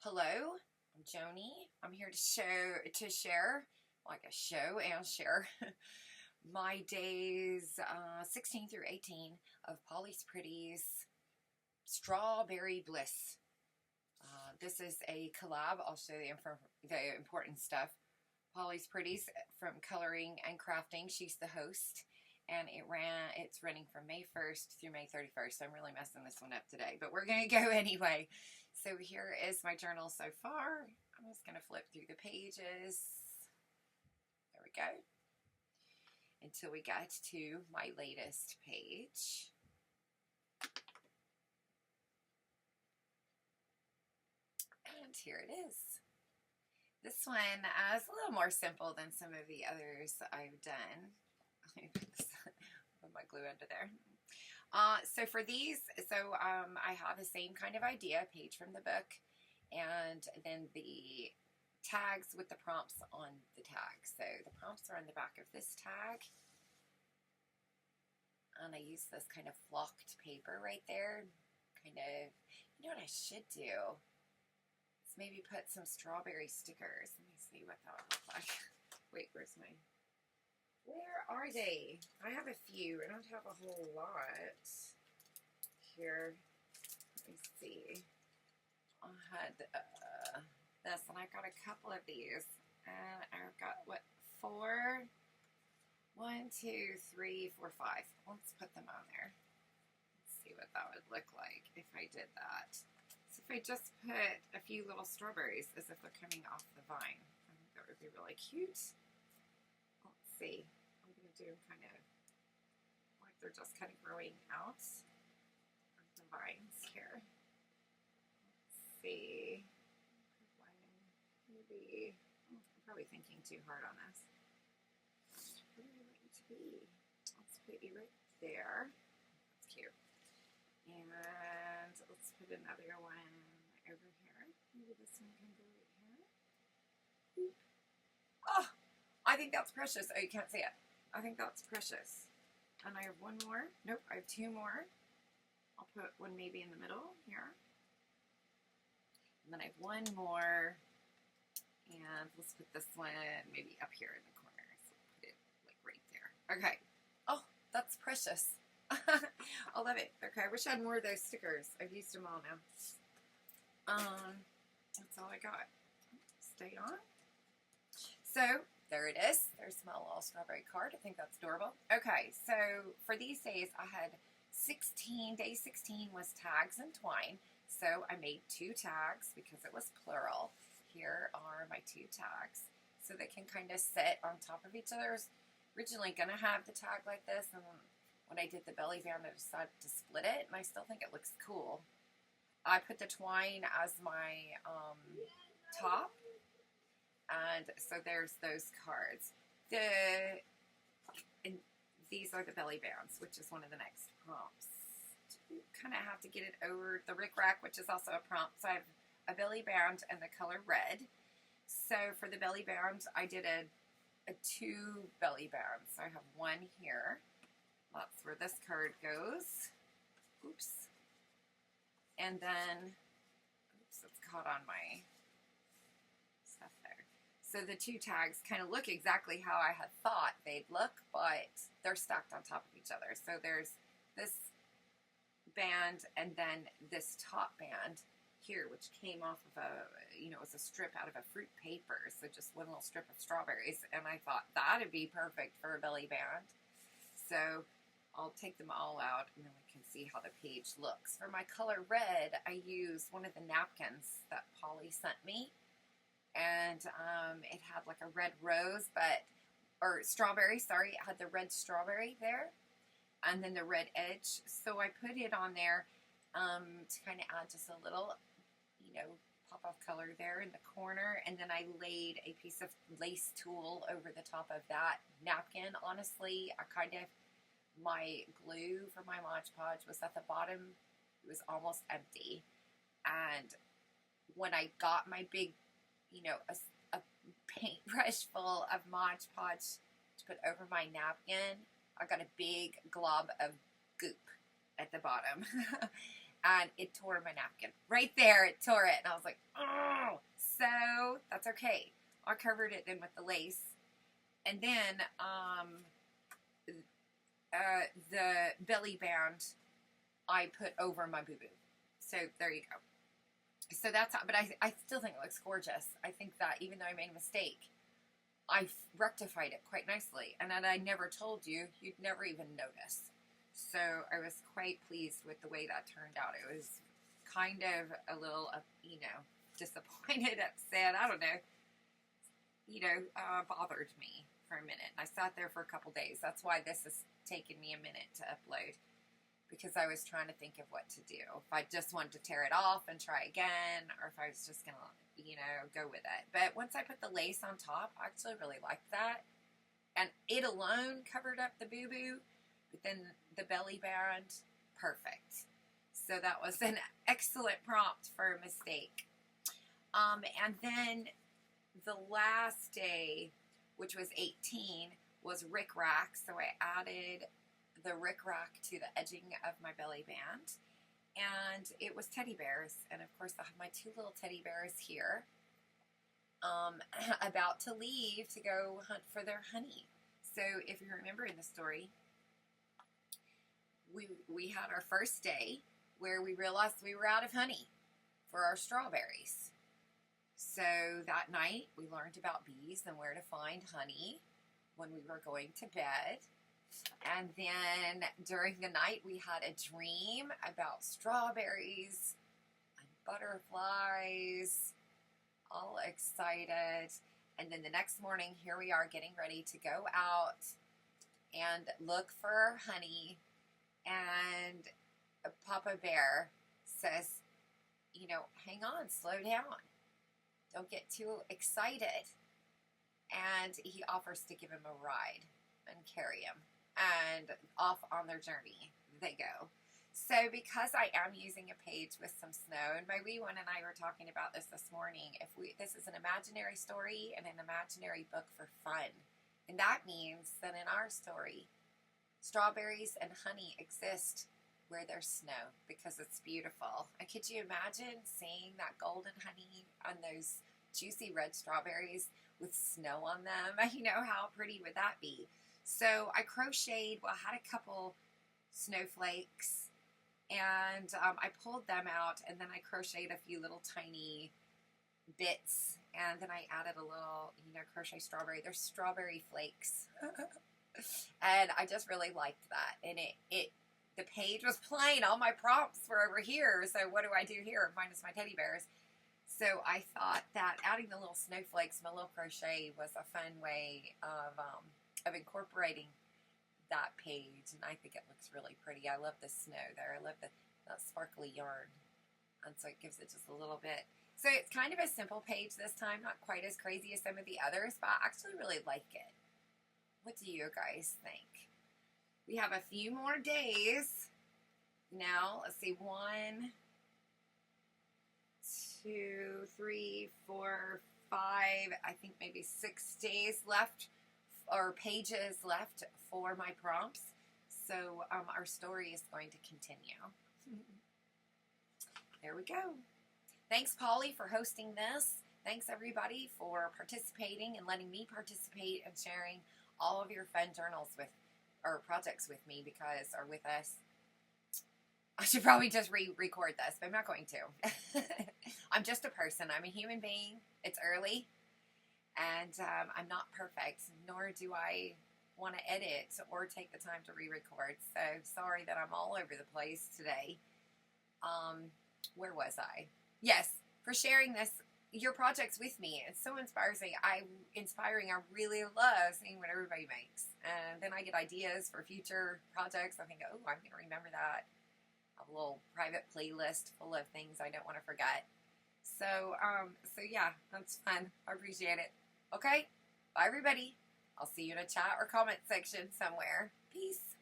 Hello, I'm Joni. I'm here to share, like a show and share my days 16 through 18 of Polly's Pretty's Strawberry Bliss. This is a collab. I'll show you the important stuff. Polly's Pretty's from Coloring and Crafting. She's the host. And it's running from May 1st through May 31st. I'm really messing this one up today, but we're going to go anyway. So here is my journal so far. I'm just going to flip through the pages. There we go. Until we get to my latest page. And here it is. This one is a little more simple than some of the others I've done. Put my glue under there. So for these, I have the same kind of idea, page from the book, and then the tags with the prompts on the tag. So the prompts are on the back of this tag, and I use this kind of flocked paper right there. Kind of, you know what I should do? Is maybe put some strawberry stickers. Let me see what that would look like. Wait, where's my... Where are they? I have a few. I don't have a whole lot here. Let me see. I had this, and I got a couple of these. And I've got, what, 4? 1, 2, 3, 4, 5. Let's put them on there. Let's see what that would look like if I did that. So if I just put a few little strawberries as if they're coming off the vine, I think that would be really cute. Let's see. I'm going to do kind of like they're just kind of growing out of the vines here. Let's see. Maybe, I'm probably thinking too hard on this. What do I want you to be? Let's put you right there. That's cute. And let's put another one over here. Maybe this one can go right here. Oh! I think that's precious. Oh, you can't see it. I think that's precious. And I have one more. Nope, I have 2 more. I'll put one maybe in the middle here. And then I have one more. And let's put this one maybe up here in the corner. So put it like right there. Okay. Oh, that's precious. I love it. Okay, I wish I had more of those stickers. I've used them all now. That's all I got. Stay on. So, there it is. There's my little strawberry card. I think that's adorable. Okay, so for these days, I had 16. Day 16 was tags and twine. So I made 2 tags because it was plural. Here are my 2 tags. So they can kind of sit on top of each other. I was originally going to have the tag like this. And when I did the belly band, I decided to split it. And I still think it looks cool. I put the twine as my top. And so there's those cards. And these are the belly bands, which is one of the next prompts. You kind of have to get it over the rickrack, which is also a prompt. So I have a belly band and the color red. So for the belly band, I did a 2 belly bands. So I have one here. That's where this card goes. Oops. And then, oops, it's caught on my stuff there. So the 2 tags kind of look exactly how I had thought they'd look, but they're stacked on top of each other. So there's this band and then this top band here, which came off of it was a strip out of a fruit paper. So just one little strip of strawberries. And I thought that'd be perfect for a belly band. So I'll take them all out and then we can see how the page looks. For my color red, I used one of the napkins that Polly sent me. And it had like a red rose, or strawberry, sorry. It had the red strawberry there. And then the red edge. So I put it on there to kind of add just a little, pop of color there in the corner. And then I laid a piece of lace tulle over the top of that napkin. Honestly, my glue for my Mod Podge was at the bottom. It was almost empty. And when I got my big, a paintbrush full of Mod Podge to put over my napkin, I got a big glob of goop at the bottom. and it tore my napkin. Right there, it tore it. And I was like, oh. So that's okay. I covered it then with the lace. And then the belly band I put over my boo-boo. So there you go. So that's how, but I still think it looks gorgeous. I think that even though I made a mistake, I rectified it quite nicely. And then I never told you, you'd never even notice. So I was quite pleased with the way that turned out. It was kind of a little, disappointed, upset, I don't know, bothered me for a minute. I sat there for a couple days. That's why this has taken me a minute to upload, because I was trying to think of what to do. If I just wanted to tear it off and try again, or if I was just going to, go with it. But once I put the lace on top, I actually really liked that. And it alone covered up the boo-boo, but then the belly band, perfect. So that was an excellent prompt for a mistake. And then the last day, which was 18, was rick-rack. So I added the rick-rack to the edging of my belly band. And it was teddy bears. And of course I have my two little teddy bears here, about to leave to go hunt for their honey. So if you remember in the story, we had our first day where we realized we were out of honey for our strawberries. So that night we learned about bees and where to find honey when we were going to bed. And then during the night we had a dream about strawberries and butterflies, all excited. And then the next morning, here we are getting ready to go out and look for honey. And Papa Bear says, hang on, slow down. Don't get too excited. And he offers to give him a ride and carry him. And off on their journey they go. So because I am using a page with some snow, and my wee one and I were talking about this morning, this is an imaginary story and an imaginary book for fun. And that means that in our story, strawberries and honey exist where there's snow because it's beautiful. And could you imagine seeing that golden honey on those juicy red strawberries with snow on them? How pretty would that be? So I crocheted, I had a couple snowflakes, and I pulled them out, and then I crocheted a few little tiny bits, and then I added a little, crochet strawberry. They're strawberry flakes. And I just really liked that. And the page was plain. All my prompts were over here. So what do I do here? Minus my teddy bears. So I thought that adding the little snowflakes, my little crochet, was a fun way of incorporating that page. And I think it looks really pretty. I love the snow there. I love that sparkly yarn. And so it gives it just a little bit. So it's kind of a simple page this time. Not quite as crazy as some of the others, but I actually really like it. What do you guys think? We have a few more days. Now, let's see, 1, 2, 3, 4, 5, I think maybe 6 days left, or pages left for my prompts. So our story is going to continue. There we go. Thanks, Polly, for hosting this. Thanks, everybody, for participating and letting me participate and sharing all of your fun journals or projects with me or with us. I should probably just re-record this, but I'm not going to. I'm just a person. I'm a human being. It's early, and I'm not perfect, nor do I want to edit or take the time to re-record. So sorry that I'm all over the place today. Where was I? Yes, for sharing your projects with me. It's so inspiring. I really love seeing what everybody makes. And then I get ideas for future projects. I think, oh, I'm going to remember that. I have a little private playlist full of things I don't want to forget. So yeah, that's fun. I appreciate it. Okay, bye everybody. I'll see you in a chat or comment section somewhere. Peace.